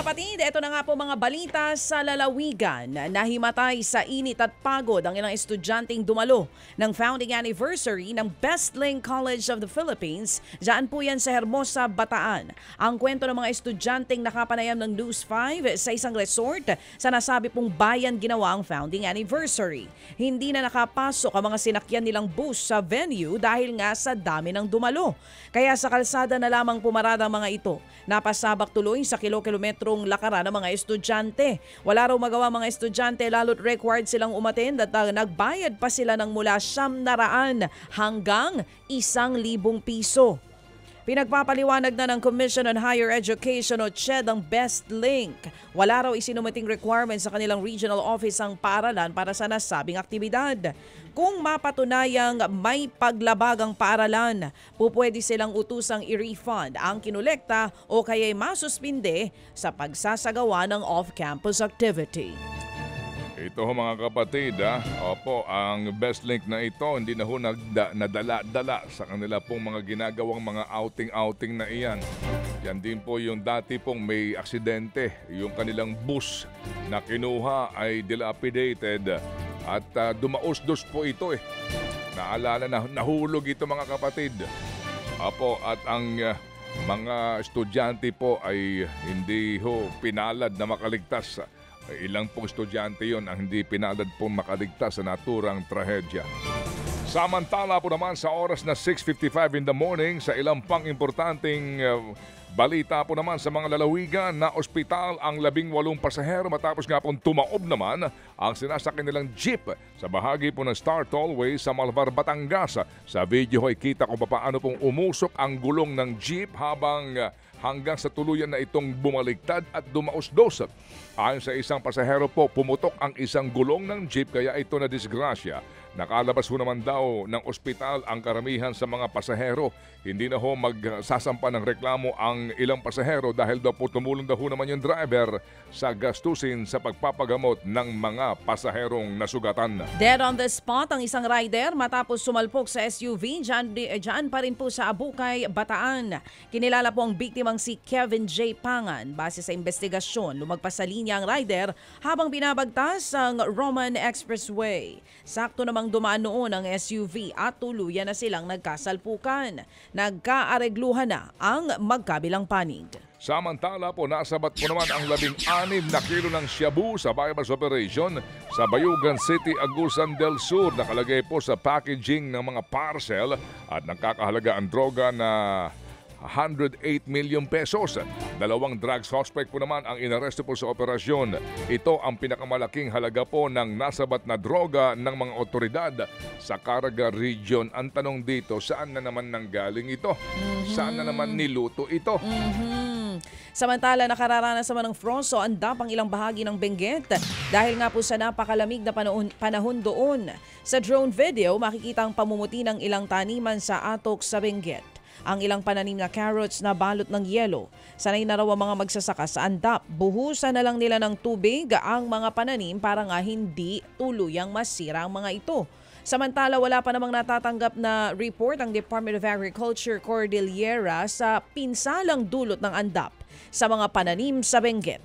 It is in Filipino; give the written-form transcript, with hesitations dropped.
kapatid, ito na nga po mga balita sa lalawigan. Nahimatay sa init at pagod ang ilang estudyanteng dumalo ng founding anniversary ng Best Link College of the Philippines. Diyan po yan sa Hermosa, Bataan. Ang kwento ng mga estudyanteng nakapanayam ng News 5 sa isang resort sa nasabi pong bayan ginawa ang founding anniversary. Hindi na nakapasok ang mga sinakyan nilang bus sa venue dahil nga sa dami ng dumalo. Kaya sa kalsada na lamang pumarada ang mga ito. Napasabak tuloy sa kilometrong lakaran ng mga estudyante. Wala raw magawa mga estudyante lalo't required silang umattend at nagbayad pa sila ng mula 900 hanggang 1,000 piso. Pinagpapaliwanag na ng Commission on Higher Education o CHED ang Best Link. Wala raw isinumating requirements sa kanilang regional office ang paaralan para sa nasabing aktibidad. Kung mapatunayang may paglabag ang paaralan, pupwede silang utusang i-refund ang kinolekta o kaya'y masuspinde sa pagsasagawa ng off-campus activity. Ito ho mga kapatid, opo, ang Best Link na ito hindi na ho nadala-dala sa kanila pong mga ginagawang mga outing-outing na iyan. Yan din po yung dati pong may aksidente, yung kanilang bus na kinuha ay dilapidated at dumaos-dos po ito Naalala na nahulog ito mga kapatid. Opo, at ang mga estudyante po ay hindi ho pinalad na makaligtas. Ilang pong estudyante yon ang hindi pinalad pong makaligtas sa naturang trahedya. Samantala po naman sa oras na 6:55 in the morning, sa ilang pang importanteng balita po naman sa mga lalawigan na ospital ang 18 pasahero matapos nga pong tumaob naman ang sinasakyan nilang jeep sa bahagi po ng Star Tollway sa Malvar, Batangas. Sa video ay kita kung paano pong umusok ang gulong ng jeep hanggang sa tuluyan na itong bumaligtad at dumaos-dos. Ayon sa isang pasahero po, pumutok ang isang gulong ng jeep kaya ito na disgrasya. Nakalabas ho naman daw ng ospital ang karamihan sa mga pasahero. Hindi na ho magsasampa ng reklamo ang ilang pasahero dahil daw po tumulong daw ho naman yung driver sa gastusin sa pagpapagamot ng mga pasaherong nasugatan. Dead on the spot ang isang rider matapos sumalpok sa SUV dyan pa rin po sa Abukay, Bataan. Kinilala po ang biktimang si Kevin J. Pangan. Base sa investigasyon, lumagpas sa linya ang rider habang binabagtas ang Roman Expressway. Sakto namang dumaan noon ang SUV at tuluyan na silang nagkasalpukan. Nagkaaregluhan na ang magkabilang panig. Samantala po, nasabat po naman ang 16 na kilo ng shabu sa bypass operation sa Bayugan City, Agusan del Sur. Nakalagay po sa packaging ng mga parcel at nagkakahalaga ang droga na 108 million pesos. 2 drug suspect po naman ang inaresto po sa operasyon. Ito ang pinakamalaking halaga po ng nasabat na droga ng mga otoridad sa Caraga Region. Ang tanong dito, saan na naman nanggaling ito? Saan na naman niluto ito? Samantala, nakararanas naman ng frost o andap ang ilang bahagi ng Benguet dahil nga po sa napakalamig na panahon doon. Sa drone video, makikita ang pamumuti ng ilang taniman sa atok sa Benguet. Ang ilang pananim na carrots na balot ng yelo. Sanay na raw ang mga magsasaka sa andap. Buhusan na lang nila ng tubig ang mga pananim para nga hindi tuluyang masira ang mga ito. Samantala, wala pa namang natatanggap na report ang Department of Agriculture Cordillera sa pinsalang dulot ng andap sa mga pananim sa Benguet.